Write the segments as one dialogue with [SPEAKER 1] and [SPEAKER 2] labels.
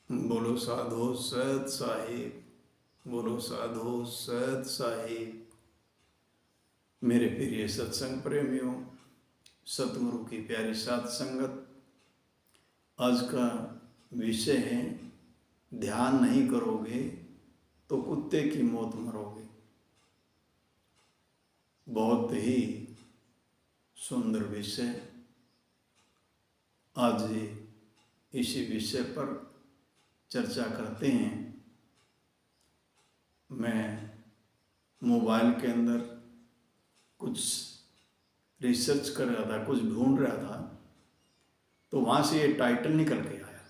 [SPEAKER 1] बोलो साधो सत साहिब, बोलो साधो सत साहिब। मेरे प्रिय सत्संग प्रेमियों, सतगुरु की प्यारी साथ संगत। आज का विषय है ध्यान नहीं करोगे तो कुत्ते की मौत मरोगे। बहुत ही सुंदर विषय। आज इसी विषय पर चर्चा करते हैं। मैं मोबाइल के अंदर कुछ रिसर्च कर रहा था, कुछ ढूंढ रहा था, तो वहाँ से ये टाइटल निकल के आया,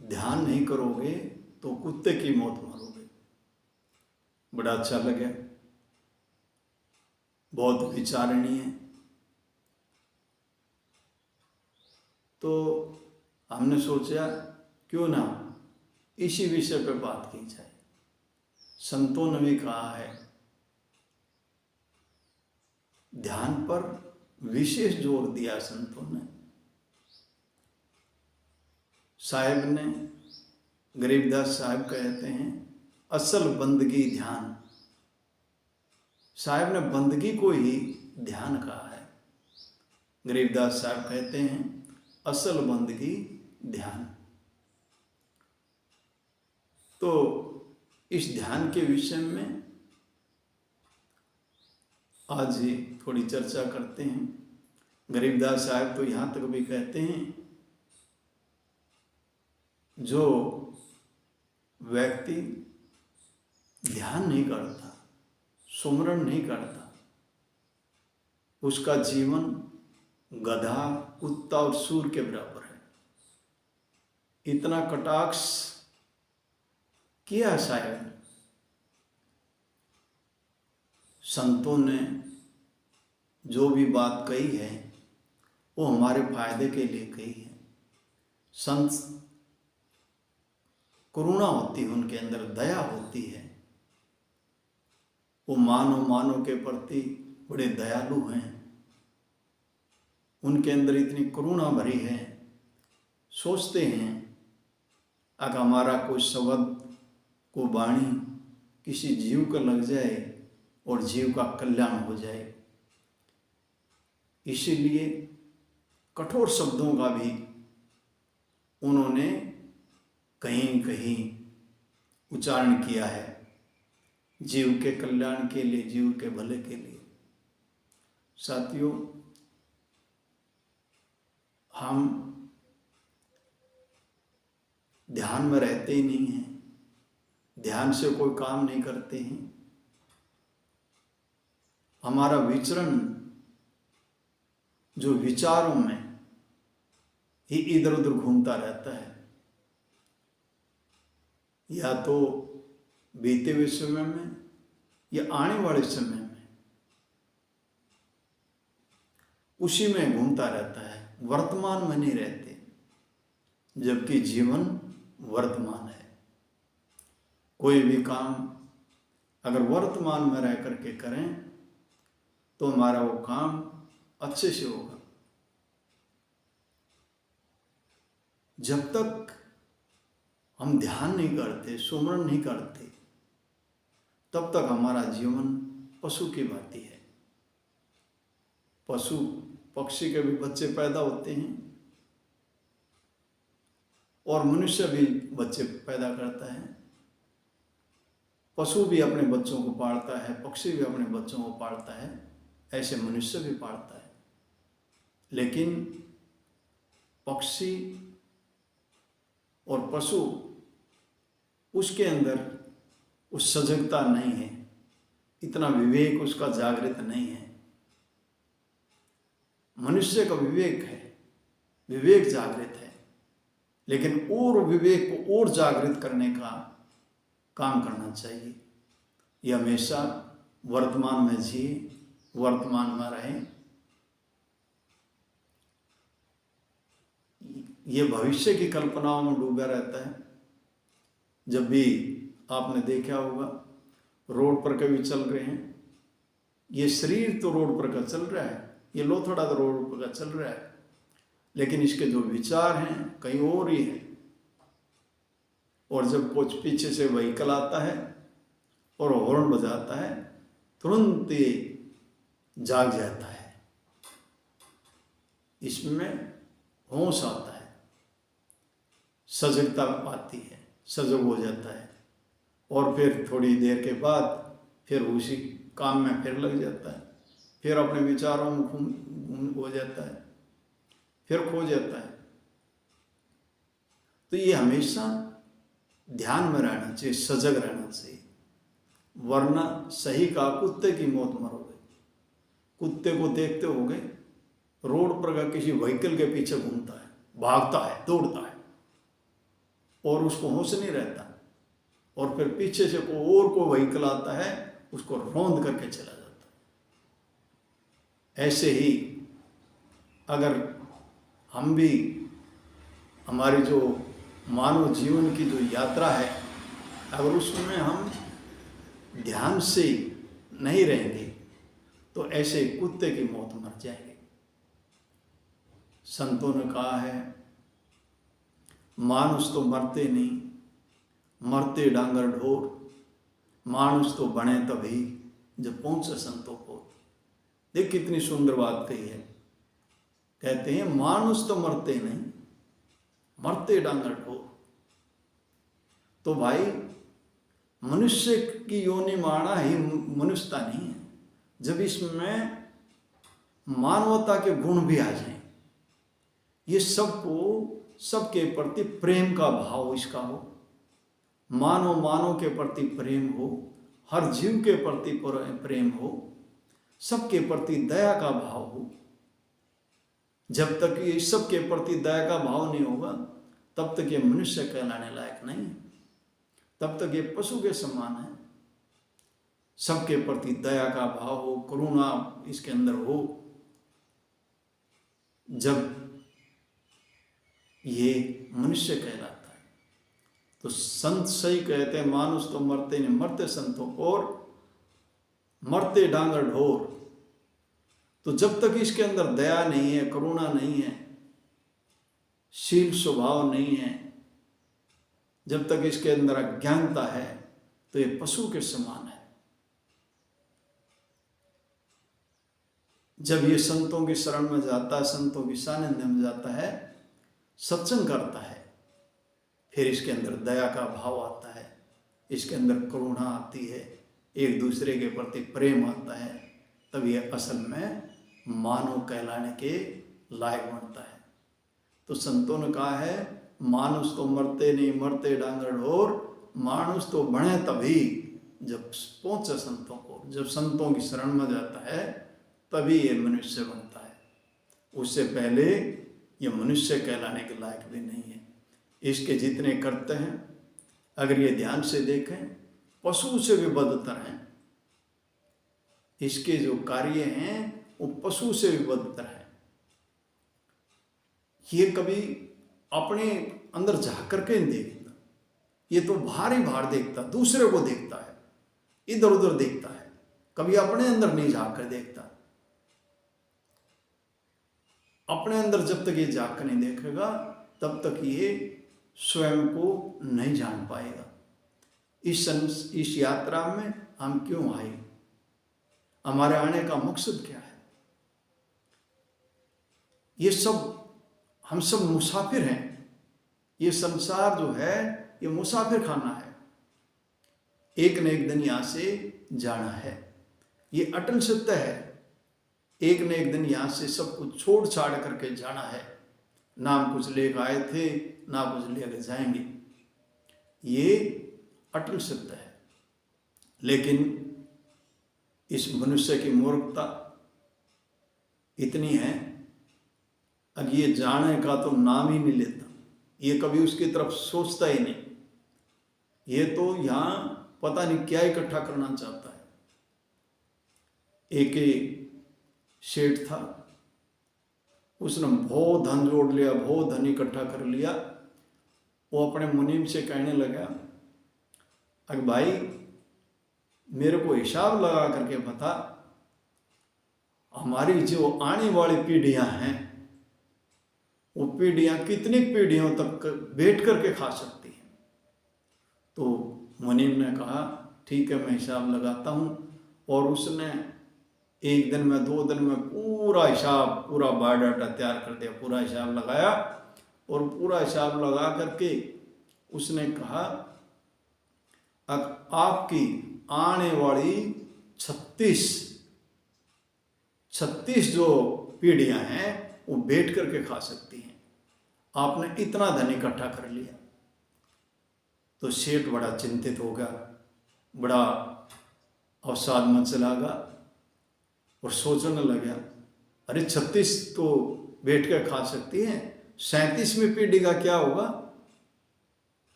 [SPEAKER 1] ध्यान नहीं करोगे तो कुत्ते की मौत मरोगे। बड़ा अच्छा लगा, बहुत विचारणीय। तो हमने सोचा क्यों ना इसी विषय पर बात की जाए। संतों ने भी कहा है, ध्यान पर विशेष जोर दिया संतों ने। साहिब ने, गरीबदास साहिब कहते हैं, असल बंदगी ध्यान। साहिब ने बंदगी को ही ध्यान कहा है। गरीबदास साहिब कहते हैं असल बंदगी ध्यान। तो इस ध्यान के विषय में आज ही थोड़ी चर्चा करते हैं। गरीबदास साहिब तो यहाँ तक भी कहते हैं, जो व्यक्ति ध्यान नहीं करता, सुमरण नहीं करता, उसका जीवन गधा, कुत्ता और सूर के बराबर है। इतना कटाक्ष किया शायद संतों ने। जो भी बात कही है वो हमारे फायदे के लिए कही है। संत करुणा होती है, उनके अंदर दया होती है। वो मानव के प्रति बड़े दयालु हैं। उनके अंदर इतनी करुणा भरी है। सोचते हैं अगर हमारा कोई शब्द को वाणी किसी जीव को लग जाए और जीव का कल्याण हो जाए, इसीलिए कठोर शब्दों का भी उन्होंने कहीं कहीं उच्चारण किया है, जीव के कल्याण के लिए, जीव के भले के लिए। साथियों, हम ध्यान में रहते ही नहीं हैं, ध्यान से कोई काम नहीं करते हैं। हमारा विचरण जो विचारों में ही इधर उधर घूमता रहता है, या तो बीते हुए समय में या आने वाले समय में, उसी में घूमता रहता है। वर्तमान में नहीं रहते, जबकि जीवन वर्तमान है। कोई भी काम अगर वर्तमान में रह करके करें तो हमारा वो काम अच्छे से होगा। जब तक हम ध्यान नहीं करते, सुमरण नहीं करते, तब तक हमारा जीवन पशु की भांति है। पशु पक्षी के भी बच्चे पैदा होते हैं और मनुष्य भी बच्चे पैदा करता है। पशु भी अपने बच्चों को पालता है, पक्षी भी अपने बच्चों को पालता है, ऐसे मनुष्य भी पालता है। लेकिन पक्षी और पशु, उसके अंदर उस सजगता नहीं है, इतना विवेक उसका जागृत नहीं है। मनुष्य का विवेक है, विवेक जागृत है, लेकिन और विवेक को और जागृत करने का काम करना चाहिए। ये हमेशा वर्तमान में जिए, वर्तमान में रहे। ये भविष्य की कल्पनाओं में डूबा रहता है। जब भी आपने देखा होगा, रोड पर कभी चल रहे हैं, ये शरीर तो रोड पर का चल रहा है, ये लोथड़ा तो रोड पर का चल रहा है, लेकिन इसके जो विचार हैं कहीं और ही है। और जब कुछ पीछे से व्हीकल आता है और हॉर्न बजाता है, तुरंत ये जाग जाता है, इसमें होश आता है, सजगता आती है, सजग हो जाता है, और फिर थोड़ी देर के बाद फिर उसी काम में फिर लग जाता है, फिर अपने विचारों में घूम हो जाता है, फिर खो जाता है। तो ये हमेशा ध्यान में रहना चाहिए, सजग रहना चाहिए, वरना सही कहा कुत्ते की मौत मरोगे। कुत्ते को देखते होगे रोड पर का किसी व्हीकल के पीछे घूमता है, भागता है, दौड़ता है, और उसको होश नहीं रहता, और फिर पीछे से कोई व्हीकल आता है, उसको रौंद करके चला जाता है। ऐसे ही अगर हम भी हमारी जो मानव जीवन की जो यात्रा है, अगर उसमें हम ध्यान से नहीं रहेंगे तो ऐसे कुत्ते की मौत मर जाएंगे। संतों ने कहा है, मानुष तो मरते नहीं, मरते डांगर ढोर, मानुष तो बने तभी जब पहुंचे संतों को। देख कितनी सुंदर बात कही है। कहते हैं मानुष तो मरते नहीं, मरते डांगर ढोर। तो भाई मनुष्य की योनि माना ही मनुष्यता नहीं है, जब इसमें मानवता के गुण भी आ जाएं, ये सबको सबके प्रति प्रेम का भाव इसका हो, मानव के प्रति प्रेम हो, हर जीव के प्रति प्रेम हो, सबके प्रति दया का भाव हो। जब तक ये सबके प्रति दया का भाव नहीं होगा तब तक ये मनुष्य कहलाने लायक नहीं है, तब तक ये पशु के समान है। सबके प्रति दया का भाव हो, करुणा इसके अंदर हो, जब ये मनुष्य कहलाता है। तो संत सही कहते हैं, मानुष तो मरते नहीं, मरते संतों को, और मरते डांगर ढोर। तो जब तक इसके अंदर दया नहीं है, करुणा नहीं है, शील स्वभाव नहीं है, जब तक इसके अंदर अज्ञानता है, तो ये पशु के समान है। जब ये संतों की शरण में जाता है, संतों की सानिध्य में जाता है, सत्संग करता है, फिर इसके अंदर दया का भाव आता है, इसके अंदर करुणा आती है, एक दूसरे के प्रति प्रेम आता है, तब ये असल में मानव कहलाने के लायक बनता है। तो संतों ने कहा है, मानुष तो मरते नहीं, मरते डांगर ढोर, मानुष तो बने तभी जब पहुंचे संतों को, जब संतों की शरण में जाता है तभी ये मनुष्य बनता है। उससे पहले ये मनुष्य कहलाने के लायक भी नहीं है। इसके जितने करते हैं अगर ये ध्यान से देखें, पशु से भी बदतर हैं। इसके जो कार्य हैं वो पशु से भी बदतर है। ये कभी अपने अंदर झांक करके नहीं देखता, ये तो बाहर ही बाहर देखता, दूसरे को देखता है, इधर उधर देखता है, कभी अपने अंदर नहीं झांक कर देखता। अपने अंदर जब तक ये झांक कर नहीं देखेगा तब तक ये स्वयं को नहीं जान पाएगा। इस यात्रा में हम क्यों आए, हमारे आने का मकसद क्या है। ये सब हम सब मुसाफिर हैं। ये संसार जो है ये मुसाफिर खाना है, एक न एक दिन यहाँ से जाना है, ये अटल सत्य है। एक न एक दिन यहाँ से सब कुछ छोड़ छाड़ करके जाना है। ना हम कुछ लेकर आए थे, ना कुछ लेकर जाएंगे, ये अटल सत्य है। लेकिन इस मनुष्य की मूर्खता इतनी है, अब ये जाने का तो नाम ही नहीं लेता, ये कभी उसकी तरफ सोचता ही नहीं। ये तो यहाँ पता नहीं क्या इकट्ठा करना चाहता है। एक सेठ था, उसने बहुत धन जोड़ लिया, बहुत धन इकट्ठा कर लिया। वो अपने मुनीम से कहने लगा, अगर भाई मेरे को हिसाब लगा करके बता, हमारी जो आने वाली पीढ़ियां हैं वो पीढ़ियां कितनी पीढ़ियों तक बैठ करके खा सकती हैं। तो मुनीम ने कहा ठीक है, मैं हिसाब लगाता हूँ। और उसने एक दिन में 2 दिन में पूरा हिसाब, पूरा बायोडाटा तैयार कर दिया, पूरा हिसाब लगाया। और पूरा हिसाब लगा करके उसने कहा आपकी आने वाली 36 जो पीढ़ियां हैं वो बैठ करके खा सकती हैं। आपने इतना धन इकट्ठा कर लिया। तो सेठ बड़ा चिंतित हो गया, बड़ा अवसाद में चला गया और सोचने लगा, अरे 36 तो बैठ कर खा सकती हैं, 37वीं पीढ़ी का क्या होगा?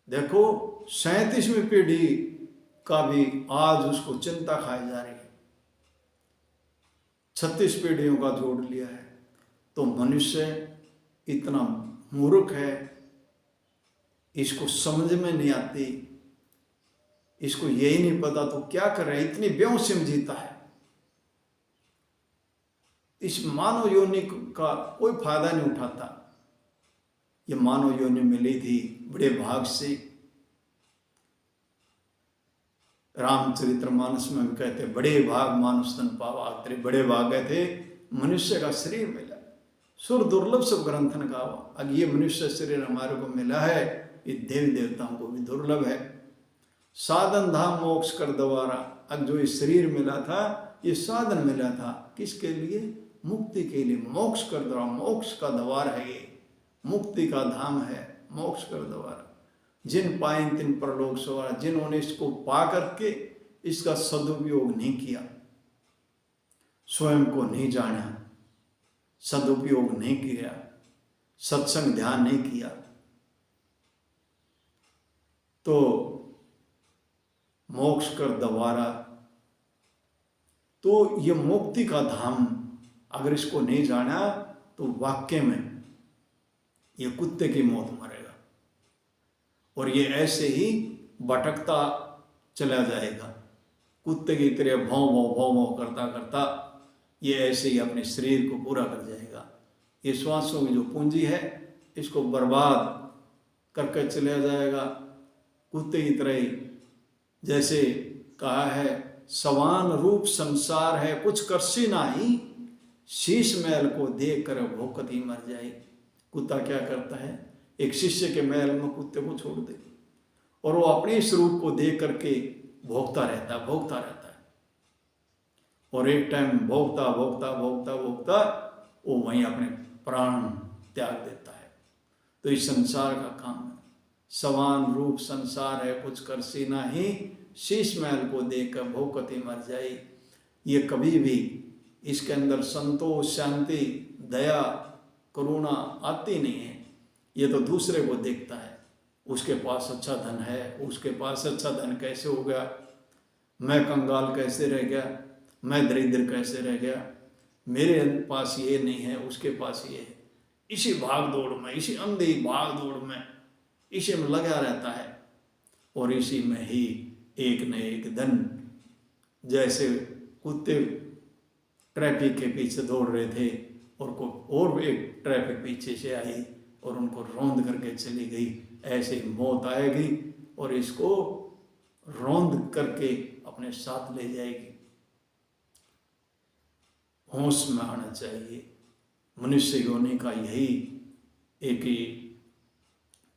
[SPEAKER 1] देखो 37वीं पीढ़ी का भी आज उसको चिंता खाई जा रही है। 36 पीढ़ियों का जोड़ लिया है। तो मनुष्य इतना मूर्ख है, इसको समझ में नहीं आती, इसको यही नहीं पता तो क्या कर रहा है, इतनी बेहोशी में जीता है। इस मानव योनि का कोई फायदा नहीं उठाता। ये मानव योनि मिली थी बड़े भाग से। रामचरितमानस में भी कहते बड़े भाग मानुष तन पावा, तेरे बड़े भाग गए थे, मनुष्य का शरीर मिला। सुर दुर्लभ सब ग्रंथन गावा। अब ये मनुष्य शरीर हमारे को मिला है, ये देवी देवताओं को भी दुर्लभ है। साधन धाम मोक्ष कर द्वारा। अब जो ये शरीर मिला था, ये साधन मिला था किसके लिए? मुक्ति के लिए। मोक्ष कर द्वारा, मोक्ष का द्वार है ये, मुक्ति का धाम है, मोक्ष कर द्वारा। जिन पाए तिन परलोक सवारा। जिन्होंने इसको पा करके इसका सदुपयोग नहीं किया, स्वयं को नहीं जाना, सदुपयोग नहीं किया, सत्संग ध्यान नहीं किया, तो मोक्ष कर द्वारा। तो ये मुक्ति का धाम अगर इसको नहीं जाना तो वाक्य में ये कुत्ते की मौत मरेगा और ये ऐसे ही भटकता चला जाएगा। कुत्ते की तरह भौं भौं भौं भौं करता करता ये ऐसे ही अपने शरीर को पूरा कर जाएगा। ये श्वासों की जो पूंजी है इसको बर्बाद करके चला जाएगा। कुत्ते की तरह ही, जैसे कहा है, सवान रूप संसार है कुछ करसी नाही, शीश महल को देख कर भोकत ही मर जाए। कुत्ता क्या करता है? एक शिष्य के महल में कुत्ते को छोड़ दे और वो अपने इस रूप को देख करके भोगता रहता है। और एक टाइम भोगता वो वहीं अपने प्राण त्याग देता है। तो इस संसार का काम है। सवान रूप संसार है कुछ करसी नाही, शीश महल को देख कर भोकत ही मर जाए। ये कभी भी इसके अंदर संतोष, शांति, दया, करुणा आती नहीं है। ये तो दूसरे को देखता है, उसके पास अच्छा धन है, उसके पास अच्छा धन कैसे हो गया, मैं कंगाल कैसे रह गया, मैं दरिद्र कैसे रह गया, मेरे पास ये नहीं है, उसके पास ये है। इसी भाग दौड़ में, इसी अंधी भाग दौड़ में, इसी में लगा रहता है और इसी में ही एक न एक दिन, जैसे कुत्ते ट्रैफिक के पीछे दौड़ रहे थे और एक ट्रैफिक पीछे से आई और उनको रौंद करके चली गई, ऐसे मौत आएगी और इसको रौंद करके अपने साथ ले जाएगी। होश में आना चाहिए। मनुष्य योनि का यही एक ही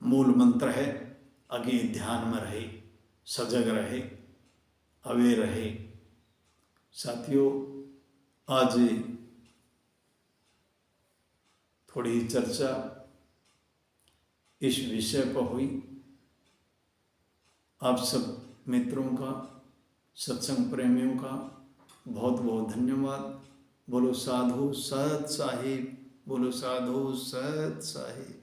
[SPEAKER 1] मूल मंत्र है, आगे ध्यान में रहे, सजग रहे, अवेयर रहे। साथियों, आज थोड़ी चर्चा इस विषय पर हुई। आप सब मित्रों का, सत्संग प्रेमियों का बहुत बहुत धन्यवाद। बोलो साधु सत साहिब, बोलो साधु सत साहिब।